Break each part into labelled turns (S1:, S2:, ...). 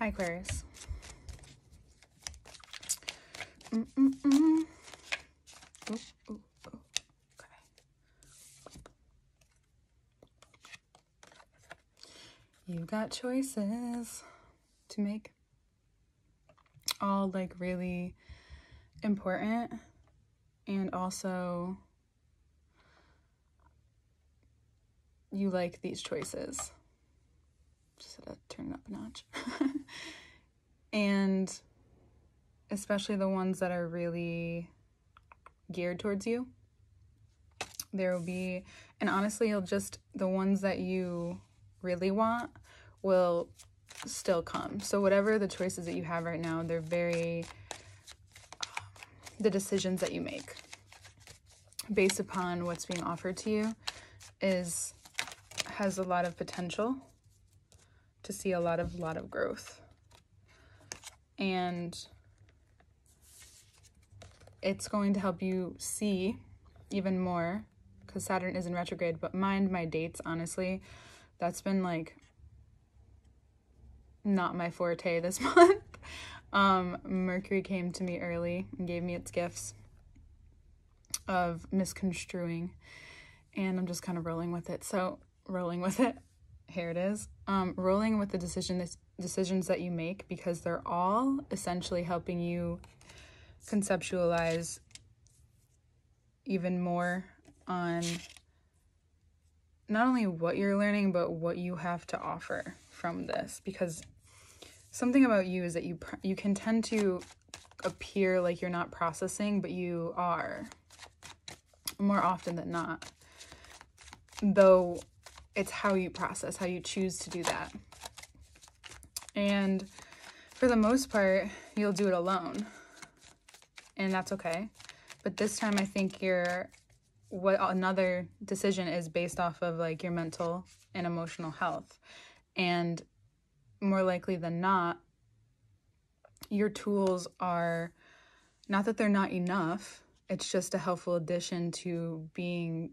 S1: Hi, Aquarius. Ooh, ooh, ooh. Okay. You got choices to make, all like really important, and also you like these choices. Just had to turn it up a notch. And especially the ones that are really geared towards you. There will be, and honestly, the ones that you really want will still come. So whatever the choices that you have right now, they're very, the decisions that you make based upon what's being offered to you has a lot of potential to see a lot of growth. And it's going to help you see even more, because Saturn is in retrograde. But mind my dates, honestly, that's been like not my forte this month. Mercury came to me early and gave me its gifts of misconstruing, and I'm just kind of rolling with it. So rolling with it, here it is. Rolling with the decisions that you make, because they're all essentially helping you conceptualize even more on not only what you're learning, but what you have to offer from this. Because something about you is that you can tend to appear like you're not processing, but you are more often than not. Though it's how you process, how you choose to do that. And for the most part, you'll do it alone. And that's okay. But this time I think what another decision is based off of like your mental and emotional health. And more likely than not, your tools are not that they're not enough. It's just a helpful addition to being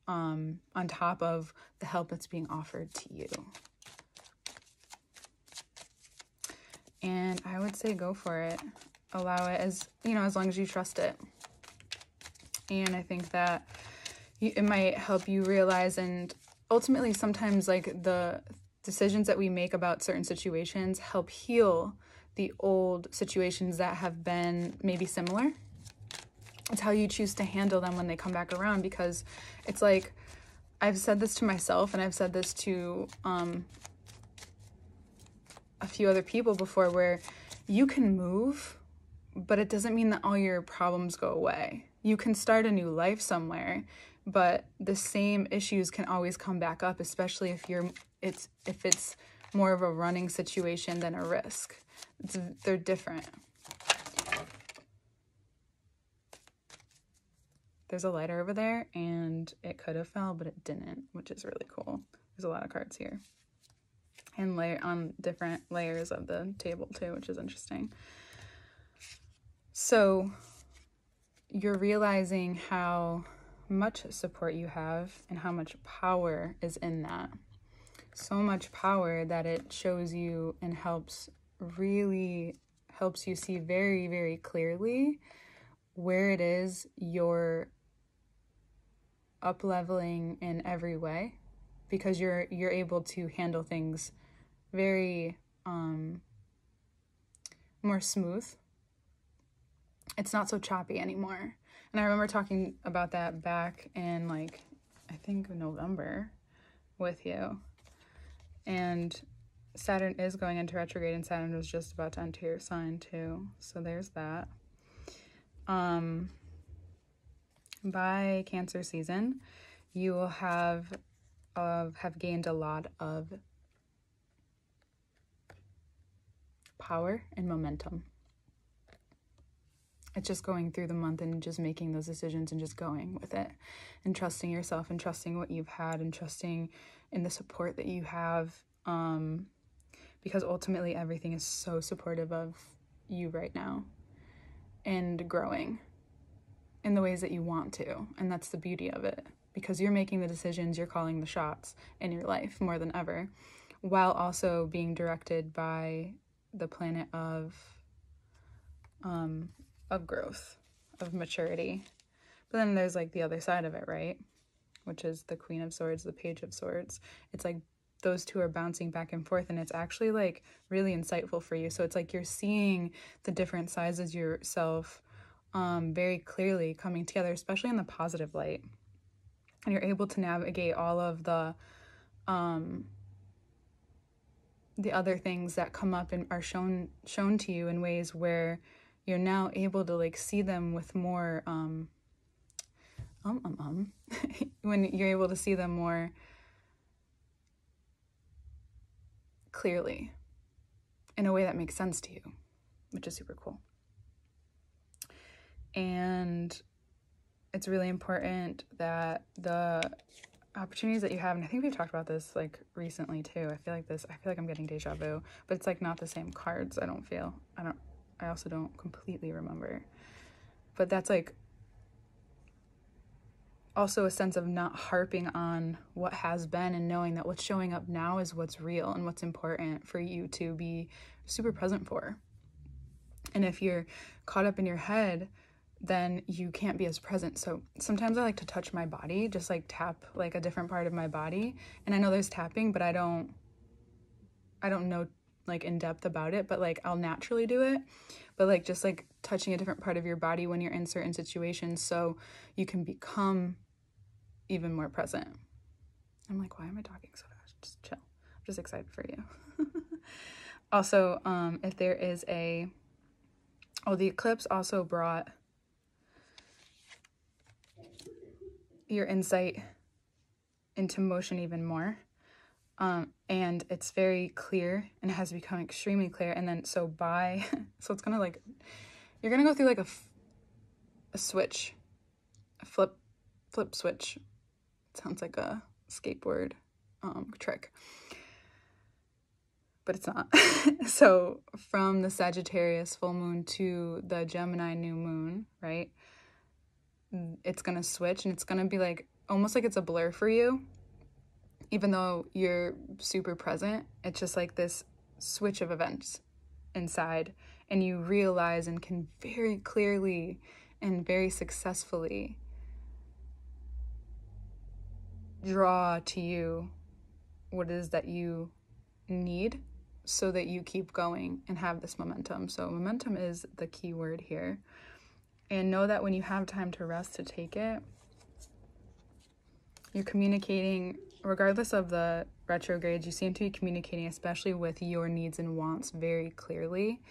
S1: on top of the help that's being offered to you. And I would say go for it. Allow it, as long as you trust it. And I think that it might help you realize, and ultimately sometimes like the decisions that we make about certain situations help heal the old situations that have been maybe similar. It's how you choose to handle them when they come back around, because it's like, I've said this to myself and I've said this to a few other people before, where you can move, but it doesn't mean that all your problems go away. You can start a new life somewhere, but the same issues can always come back up, especially if it's more of a running situation than a risk. They're different. There's a lighter over there, and it could have fell, but it didn't, which is really cool. There's a lot of cards here. And on different layers of the table too, which is interesting. So you're realizing how much support you have and how much power is in that. So much power that it shows you and really helps you see very, very clearly where it is you're up-leveling in every way, because you're able to handle things very more smooth. It's not so choppy anymore. And I remember talking about that back in I think November with you. And Saturn is going into retrograde, and Saturn was just about to enter your sign too. So there's that. By Cancer season, you will have gained a lot of power and momentum. It's just going through the month and just making those decisions and just going with it and trusting yourself and trusting what you've had and trusting in the support that you have, because ultimately everything is so supportive of you right now and growing in the ways that you want to. And that's the beauty of it, because you're making the decisions, you're calling the shots in your life more than ever. while also being directed by the planet of growth, of maturity. But then there's like the other side of it, right? Which is the Queen of Swords, the Page of Swords. It's like those two are bouncing back and forth, and it's actually like really insightful for you. So it's like you're seeing the different sides of yourself very clearly coming together, especially in the positive light. And you're able to navigate all of the other things that come up and are shown to you in ways where you're now able to like see them with more when you're able to see them more clearly in a way that makes sense to you, which is super cool. And it's really important that the opportunities that you have, and I think we've talked about this like recently too. I feel like I'm getting deja vu, but it's like not the same cards. I also don't completely remember, but that's like also a sense of not harping on what has been and knowing that what's showing up now is what's real and what's important for you to be super present for. And if you're caught up in your head, then you can't be as present. So sometimes I like to touch my body, just like tap like a different part of my body. And I know there's tapping, but I don't know like in depth about it, but like I'll naturally do it. But like just like touching a different part of your body when you're in certain situations so you can become even more present. I'm like, why am I talking so fast? Just chill. I'm just excited for you. Also, if there is the eclipse also brought your insight into motion even more. And it's very clear and it has become extremely clear. And then so it's gonna like, you're gonna go through like a switch, a flip switch. It sounds like a skateboard trick, but it's not. So from the Sagittarius full moon to the Gemini new moon, right? It's gonna switch and it's gonna be like almost like it's a blur for you. Even though you're super present, it's just like this switch of events inside, and you realize and can very clearly and very successfully draw to you what it is that you need so that you keep going and have this momentum. So momentum is the key word here. And know that when you have time to rest, to take it, you're communicating, regardless of the retrogrades, you seem to be communicating, especially with your needs and wants very clearly,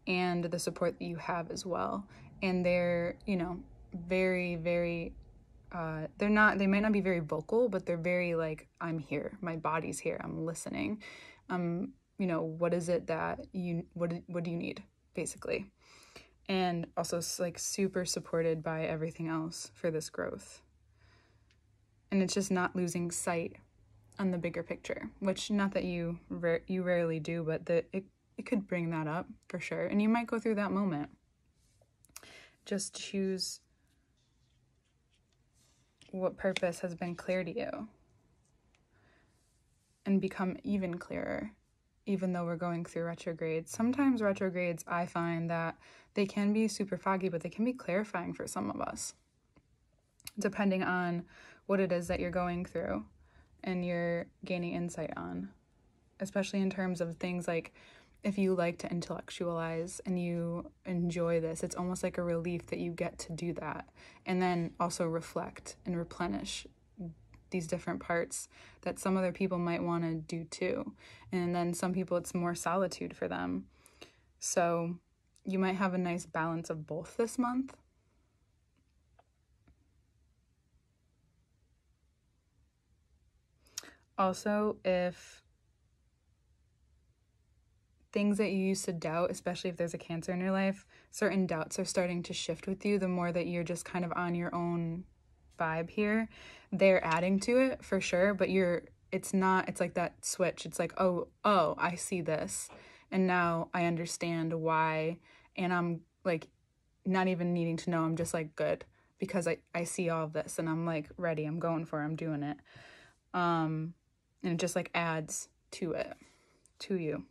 S1: and the support that you have as well. And they're, very, very, they might not be very vocal, but they're very like, I'm here, my body's here, I'm listening. What is it that what do you need, basically? And also like super supported by everything else for this growth. And it's just not losing sight on the bigger picture, which not that you rarely do, but that it could bring that up for sure. And you might go through that moment. Just choose what purpose has been clear to you and become even clearer, even though we're going through retrogrades. Sometimes retrogrades, I find that they can be super foggy, but they can be clarifying for some of us, depending on what it is that you're going through and you're gaining insight on, especially in terms of things like if you like to intellectualize and you enjoy this, it's almost like a relief that you get to do that, and then also reflect and replenish these different parts that some other people might want to do too. And then some people, it's more solitude for them. So you might have a nice balance of both this month. Also, if things that you used to doubt, especially if there's a Cancer in your life, certain doubts are starting to shift with you the more that you're just kind of on your own vibe here. They're adding to it for sure, but it's like that switch. It's like, oh, I see this, and now I understand why, and I'm like not even needing to know. I'm just like, good, because I see all of this, and I'm like ready. I'm going for it. I'm doing it. And it just like adds to it, to you,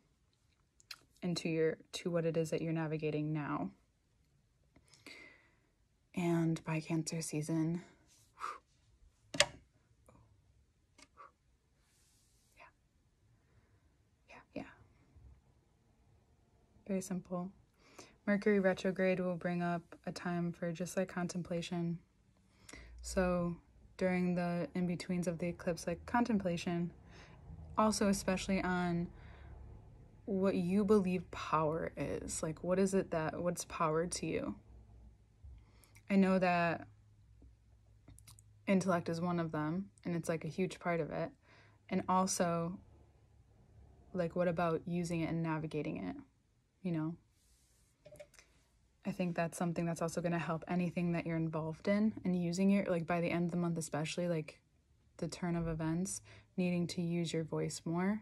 S1: and to what it is that you're navigating now. And by Cancer season, yeah. Very simple. Mercury retrograde will bring up a time for just like contemplation. So during the in-betweens of the eclipse, like contemplation, also especially on what you believe power is. Like, what is it what's power to you? I know that intellect is one of them, and it's like a huge part of it. And also, like, what about using it and navigating it? You know? I think that's something that's also going to help anything that you're involved in, and using it, like, by the end of the month especially, like, the turn of events, needing to use your voice more,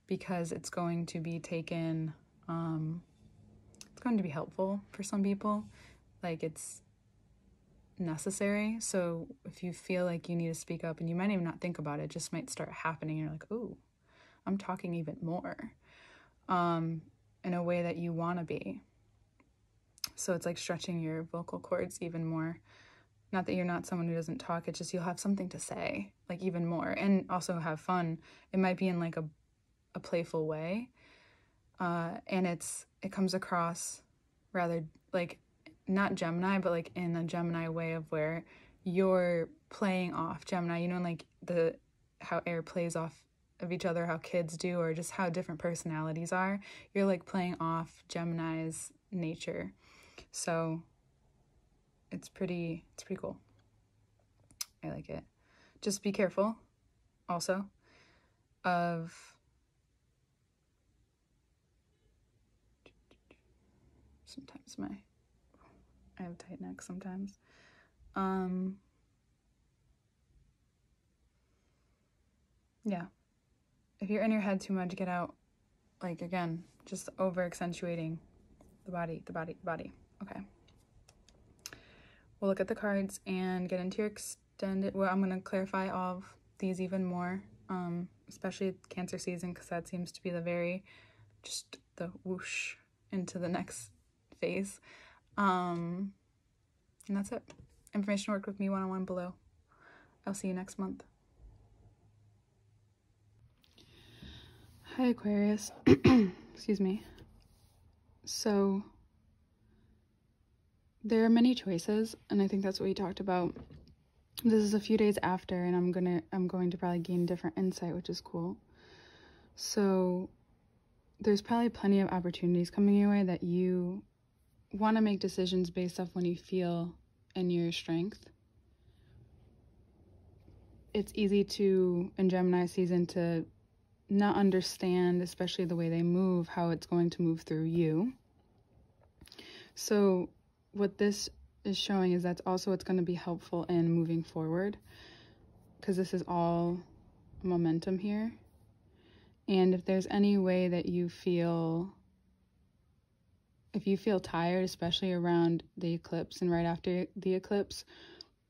S1: because it's going to be taken, it's going to be helpful for some people. Like, it's necessary. So if you feel like you need to speak up, and you might even not think about it, just might start happening, and you're like, oh, I'm talking even more, in a way that you want to be. So it's like stretching your vocal cords even more. Not that you're not someone who doesn't talk, it's just you'll have something to say, like, even more, and also have fun. It might be in like a playful way, and it comes across rather like not Gemini, but like in a Gemini way of where you're playing off Gemini, you know, like how air plays off of each other, how kids do, or just how different personalities are. You're like playing off Gemini's nature. So it's pretty cool. I like it. Just be careful also of sometimes I have tight neck sometimes. Yeah. If you're in your head too much, get out. Like, again, just over accentuating the body. Okay. We'll look at the cards and get into your extended, well, I'm going to clarify all of these even more, especially Cancer season, because that seems to be just the whoosh into the next phase. And that's it. Information work with me one-on-one below. I'll see you next month. Hi, Aquarius. Excuse me. So there are many choices, and I think that's what we talked about. This is a few days after, and I'm going to probably gain different insight, which is cool. So there's probably plenty of opportunities coming your way that you want to make decisions based off when you feel in your strength. It's easy in Gemini season to not understand, especially the way they move, how it's going to move through you. So what this is showing is that's also what's going to be helpful in moving forward, because this is all momentum here. And if there's any way that if you feel tired, especially around the eclipse and right after the eclipse,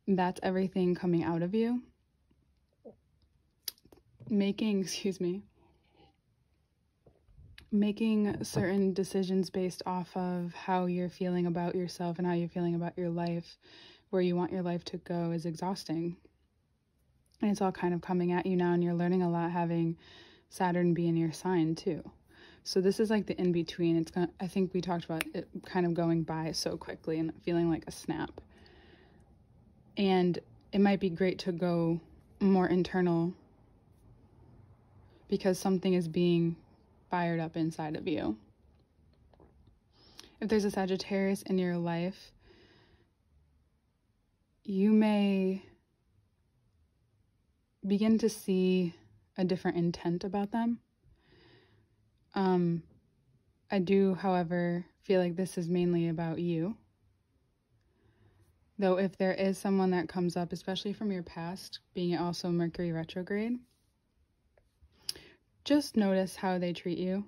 S1: that's everything coming out of you. Making certain decisions based off of how you're feeling about yourself and how you're feeling about your life, where you want your life to go, is exhausting. And it's all kind of coming at you now, and you're learning a lot having Saturn be in your sign too. So this is like the in-between. I think we talked about it kind of going by so quickly and feeling like a snap. And it might be great to go more internal, because something is being fired up inside of you. If there's a Sagittarius in your life, you may begin to see a different intent about them. I do, however, feel like this is mainly about you. Though if there is someone that comes up, especially from your past, being also Mercury retrograde, just notice how they treat you.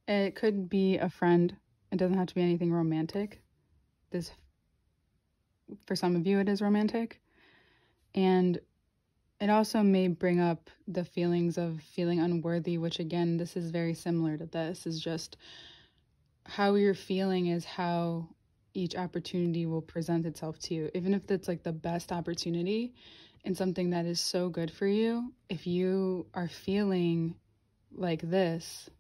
S1: It could be a friend. It doesn't have to be anything romantic. For some of you, it is romantic. And It also may bring up the feelings of feeling unworthy, which again, this is very similar to this, is just how you're feeling is how each opportunity will present itself to you. Even if it's like the best opportunity and something that is so good for you, if you are feeling like this,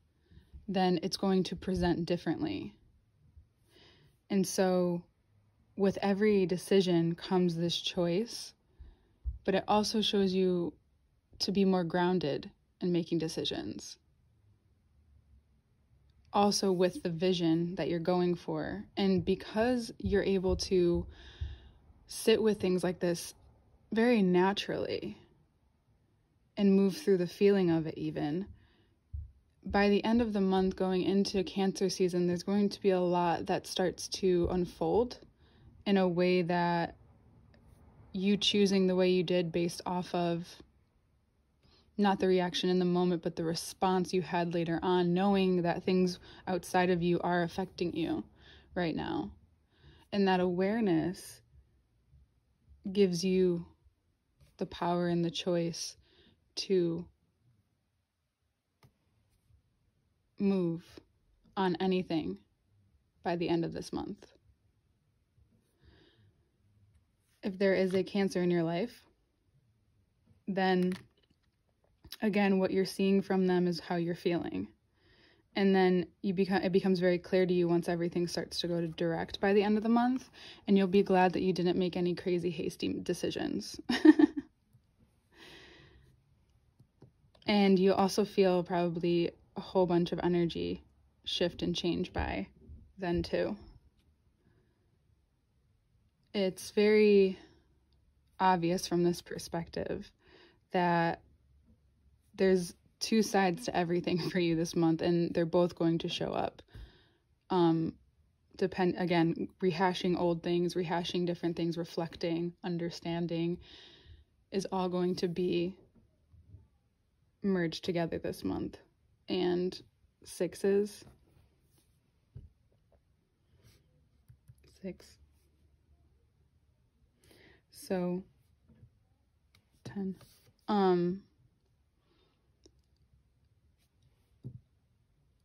S1: then it's going to present differently. And so with every decision comes this choice, but it also shows you to be more grounded in making decisions. Also with the vision that you're going for. And because you're able to sit with things like this very naturally and move through the feeling of it even, by the end of the month going into Cancer season, there's going to be a lot that starts to unfold in a way that you choosing the way you did based off of not the reaction in the moment, but the response you had later on, knowing that things outside of you are affecting you right now. And that awareness gives you the power and the choice to move on anything by the end of this month. If there is a Cancer in your life, then again, what you're seeing from them is how you're feeling. And then it becomes very clear to you once everything starts to go to direct by the end of the month, and you'll be glad that you didn't make any crazy hasty decisions. And you also feel probably a whole bunch of energy shift and change by then too. It's very obvious from this perspective that there's two sides to everything for you this month, and they're both going to show up. Again, rehashing old things, rehashing different things, reflecting, understanding is all going to be merged together this month. And 6s. 6. So 10.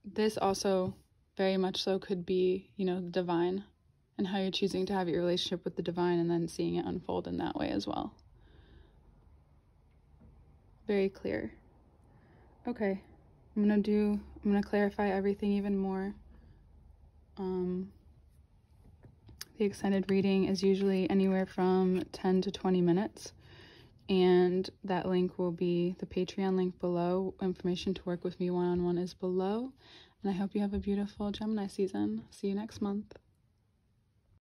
S1: This also very much so could be, the divine, and how you're choosing to have your relationship with the divine and then seeing it unfold in that way as well. Very clear. Okay, I'm gonna clarify everything even more. The extended reading is usually anywhere from 10 to 20 minutes. And that link will be the Patreon link below. Information to work with me one-on-one is below. And I hope you have a beautiful Gemini season. See you next month.